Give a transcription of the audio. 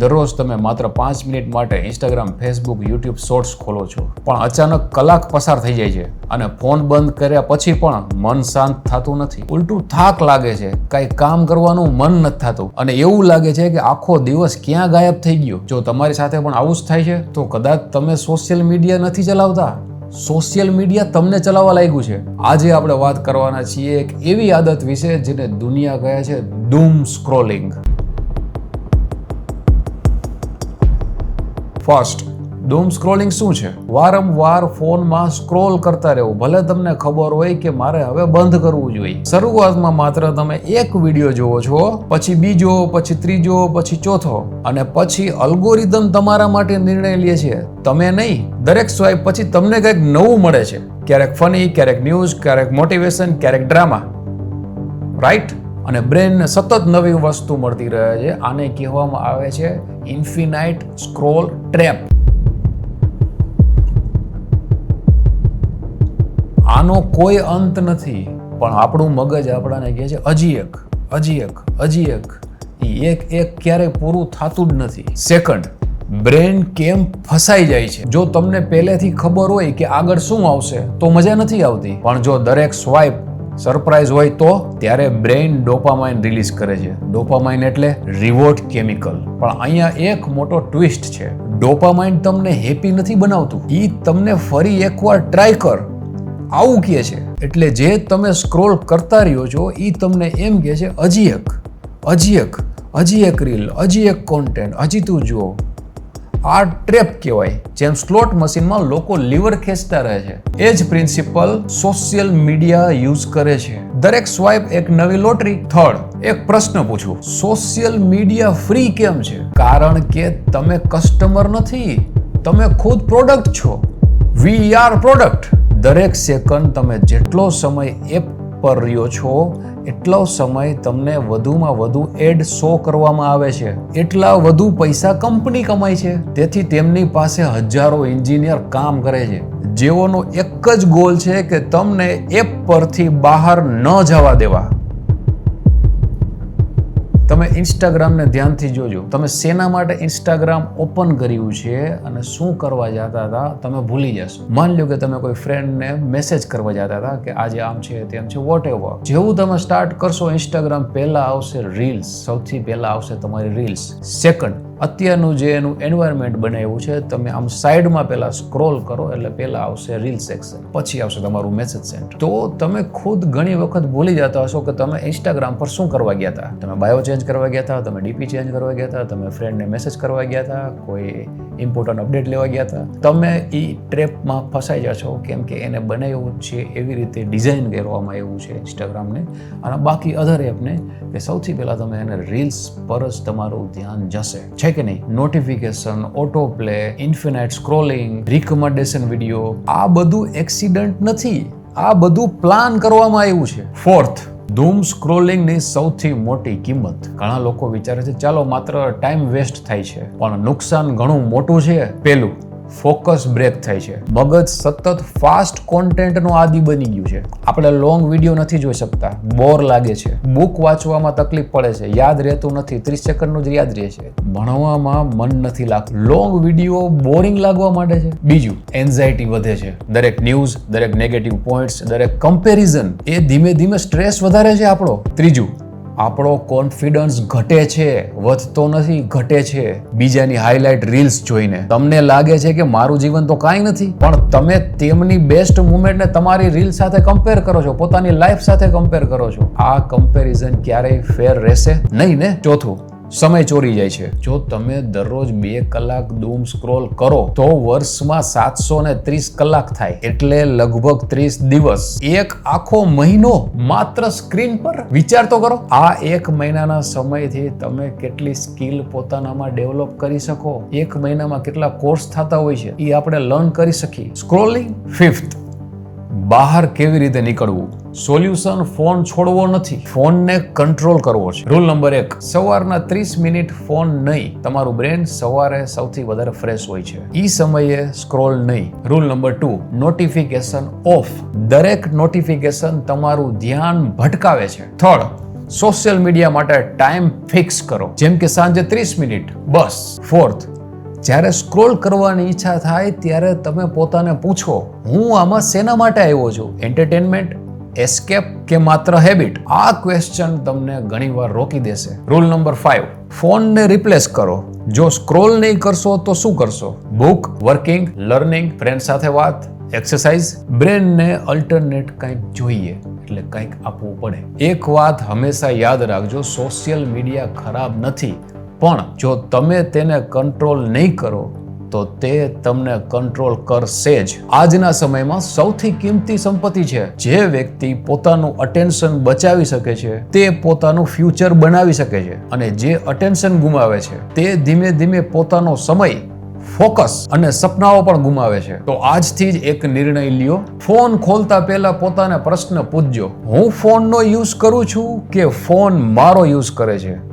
દરરોજ તમે માત્ર 5 મિનિટ માટે ઇન્સ્ટાગ્રામ, ફેસબુક, યુટ્યુબ શોર્ટ્સ ખોલો છો, પણ અચાનક કલાક પસાર થઈ જાય છે અને ફોન બંધ કર્યા પછી પણ મન શાંત થતું નથી. ઉલટું થાક લાગે છે, કઈ કામ કરવાનું મન નથી થતું અને એવું લાગે છે કે આખો દિવસ ક્યાં ગાયબ થઈ ગયો. જો તમારી સાથે પણ આવું જ થાય છે તો કદાચ તમે સોશિયલ મીડિયા નથી ચલાવતા, સોશિયલ મીડિયા તમને ચલાવવા લાગ્યું છે. આજે આપણે વાત કરવાના છીએ એક એવી આદત વિશે જેને દુનિયા કહે છે doom scrolling. First, doom scrolling શું છે? વારંવાર ફોનમાં સ્ક્રોલ કરતા રહેવું, ભલે તમને ખબર હોય કે મારે હવે બંધ કરવું જોઈએ. શરૂઆતમાં માત્ર તમે એક વિડીયો જોવો છો, પછી બીજો, પછી ત્રીજો, પછી ચોથો, અને પછી અલ્ગોરિધમ તમારા માટે નિર્ણય લે છે, તમે નહીં. દરેક સ્વાઇપ પછી તમને કંઈક નવું મળે છે, ક્યારેક ફની, ક્યારેક ન્યૂઝ, ક્યારેક મોટિવેશન, ક્યારેક ડ્રામા, રાઈટ? અને બ્રેનને સતત નવી વસ્તુ મળતી રહે છે. આને કહેવામાં આવે છે ઇન્ફિનાઇટ સ્ક્રોલ ટ્રેપ. આનો કોઈ અંત નથી, પણ આપણું મગજ આપણાને કહે છે હજી એક. એક ક્યારેય પૂરું થતું જ નથી. સેકન્ડ, બ્રેન કેમ ફસાઈ જાય છે? જો તમને પહેલેથી ખબર હોય કે આગળ શું આવશે તો મજા નથી આવતી, પણ જો દરેક સ્વાઇપ સરપ્રાઈઝ હોય તો ત્યારે બ્રેઇન ડોપામાઇન રિલીઝ કરે છે. ડોપામાઇન એટલે રિવોર્ડ કેમિકલ. પણ અહીંયા એક મોટો ટ્વિસ્ટ છે. ડોપામાઇન તમને હેપી નથી બનાવતું, ઈ તમને ફરી એકવાર ટ્રાય કર આવું કહે છે. એટલે જે તમે સ્ક્રોલ કરતા રહ્યો છો ઈ તમને એમ કહે છે હજી એક રીલ, હજી એક કોન્ટેન્ટ, હજી તું જુઓ. આ ટ્રેપ કહેવાય. જેમ સ્લોટ મશીનમાં લોકો લીવર ખેંચતા રહે છે, એ જ પ્રિન્સિપલ સોશિયલ મીડિયા યુઝ કરે છે. દરેક સ્વાઇપ એક નવી લોટરી. થર્ડ, એક પ્રશ્ન પૂછું, સોશિયલ મીડિયા ફ્રી કેમ છે? કારણ કે તમે કસ્ટમર નથી, તમે ખુદ પ્રોડક્ટ છો. We are product. દરેક સેકન્ડ તમે જેટલો સમય એપ પર રહ્યો છો એટલો સમય તમને વધુમાં વધુ એડ શો કરવામાં આવે છે, એટલા વધુ પૈસા કંપની કમાય છે. તેથી તેમની પાસે હજારો એન્જિનિયર કામ કરે છે, જેઓનો એક જ ગોલ છે કે તમને એપ પરથી બહાર ન જવા દેવા. તમે ઇન્સ્ટાગ્રામને ધ્યાનથી જોજો. તમે શેના માટે ઇન્સ્ટાગ્રામ ઓપન કર્યું છે અને શું કરવા જતા હતા તમે ભૂલી જશો. માની લો કે તમે કોઈ ફ્રેન્ડને મેસેજ કરવા જતા હતા કે આજે આમ છે તેમ છે, વોટ એવર. જેવું તમે સ્ટાર્ટ કરશો ઇન્સ્ટાગ્રામ, પહેલા આવશે રીલ્સ. સૌથી પહેલા આવશે તમારી રીલ્સ. સેકન્ડ, અત્યારનું જે એનું એન્વાયરમેન્ટ બનાવ્યું છે, તમે આમ સાઈડમાં પહેલા સ્ક્રોલ કરો એટલે પહેલા આવશે રીલ સેક્શન, પછી આવશે તમારું મેસેજ સેન્ટર. તો તમે ખુદ ઘણી વખત ભૂલી જતા હશો કે તમે ઇન્સ્ટાગ્રામ પર શું કરવા ગયા હતા. તમે બાયો ચેન્જ કરવા ગયા હતા, તમે ડીપી ચેન્જ કરવા ગયા હતા, તમે ફ્રેન્ડને મેસેજ કરવા ગયા હતા, કોઈ ઇમ્પોર્ટન્ટ અપડેટ લેવા ગયા હતા. તમે એ ટ્રેપમાં ફસાઈ જશો, કેમ કે એને બનાવ્યું છે એવી રીતે ડિઝાઇન કરવામાં આવ્યું છે ઇન્સ્ટાગ્રામને અને બાકી અધર એપને, કે સૌથી પહેલા તમે એને રીલ્સ પર જ તમારું ધ્યાન જશે, છે કે નહીં? Notification, auto play, infinite scrolling, recommendation video, આ બધું એક્સિડન્ટ નથી, આ બધું પ્લાન કરવામાં આવ્યું છે. ફોર્થ, ડૂમ સ્ક્રોલિંગની સૌથી મોટી કિંમત. ઘણા લોકો વિચારે છે ચાલો માત્ર ટાઈમ વેસ્ટ થાય છે, પણ નુકસાન ઘણું મોટું છે. પહેલું, ફોકસ બ્રેક થાય છે. મગજ સતત ફાસ્ટ કોન્ટેન્ટનો આદી બની ગયું છે. આપણે લોંગ વિડીયો નથી જોઈ શકતા, બોર લાગે છે. બુક વાંચવામાં તકલીફ પડે છે, યાદ રહેતું નથી, 30 સેકન્ડનું જ યાદ રહે છે. ભણવામાં મન નથી લાગતું, લોંગ વિડીયો બોરિંગ લાગવા માંડે છે. બીજું, એન્ઝાયટી વધે છે. દરેક ન્યૂઝ, દરેક નેગેટિવ પોઈન્ટ્સ, દરેક કમ્પેરિઝન, એ ધીમે ધીમે સ્ટ્રેસ વધારે છે આપણો. ત્રીજું, આપણો કોન્ફિડન્સ ઘટે છે, વધતો નથી, ઘટે છે. બીજાની હાઇલાઇટ રીલ્સ જોઈને તમને લાગે છે કે મારું જીવન તો કાંઈ નથી, પણ તમે તેમની બેસ્ટ મુમેન્ટને તમારી રીલ સાથે કમ્પેર કરો છો, પોતાની લાઈફ સાથે કમ્પેર કરો છો. આ કમ્પેરિઝન ક્યારેય ફેર રહેશે નહીં ને. ચોથું, સમય ચોરી જાય છે. જો તમે દરરોજ 2 કલાક ડૂમ સ્ક્રોલ કરો તો વર્ષમાં 730 કલાક થાય, એટલે લગભગ 30 દિવસ, એક આખો મહિનો માત્ર સ્ક્રીન પર. વિચાર તો કરો, આ 1 મહિનાના સમયથી તમે કેટલી સ્કિલ પોતાનામાં ડેવલપ કરી શકો, 1 મહિનામાં કેટલા કોર્સ થતા હોય છે એ આપણે લર્ન કરી શકીએ. સ્ક્રોલિંગ. ફિફ્થ, બહાર કેવી રીતે નીકળવું? સોલ્યુશન ફોન છોડવો નથી, ફોનને કંટ્રોલ કરવો છે. રૂલ નંબર 1, સવારના 30 મિનિટ ફોન નહીં. તમારું બ્રેન સવારે સૌથી વધારે ફ્રેશ હોય છે, ઈ સમયે સ્ક્રોલ નહીં. Rule number 2, notification off. દરેક નોટિફિકેશન તમારું ધ્યાન ભટકાવે છે. થર્ડ, સોશિયલ મીડિયા માટે ટાઈમ ફિક્સ કરો, જેમ કે સાંજે 30 મિનિટ બસ. ફોર્થ, જ્યારે સ્ક્રોલ કરવાની ઈચ્છા થાય ત્યારે તમે પોતાને પૂછો, હું આમાં શેના માટે આવ્યો છું? એન્ટરટેનમેન્ટ, એસ્કેપ કે માત્ર હેબિટ? આ ક્વેશ્ચન તમને ઘણીવાર રોકી દેશે. રૂલ નંબર 5, ફોનને રિપ્લેસ કરો. જો સ્ક્રોલ નહીં કરશો તો શું કરશો? બુક, વર્કિંગ, લર્નિંગ, ફ્રેન્ડ સાથે વાત, એક્સરસાઇઝ. બ્રેનને અલ્ટરનેટ કંઈક જોઈએ એટલે કંઈક આપવું પડે. એક વાત હંમેશા યાદ રાખજો, સોશિયલ મીડિયા ખરાબ નથી, પણ જો તમે તેને કંટ્રોલ નહીં કરો તો તે તમને કંટ્રોલ કરશે જ. આજના સમયમાં સૌથી કિંમતી સંપત્તિ છે જે વ્યક્તિ પોતાનું અટેન્શન બચાવી શકે છે તે પોતાનું ફ્યુચર બનાવી શકે છે, અને જે અટેન્શન ગુમાવે છે તે ધીમે ધીમે પોતાનો સમય, ફોકસ અને સપનાઓ પણ ગુમાવે છે. તો આજથી જ એક નિર્ણય લ્યો. ફોન ખોલતા પહેલા પોતાને પ્રશ્ન પૂછજો, હું ફોનનો યુઝ કરું છું કે ફોન મારો યુઝ કરે છે?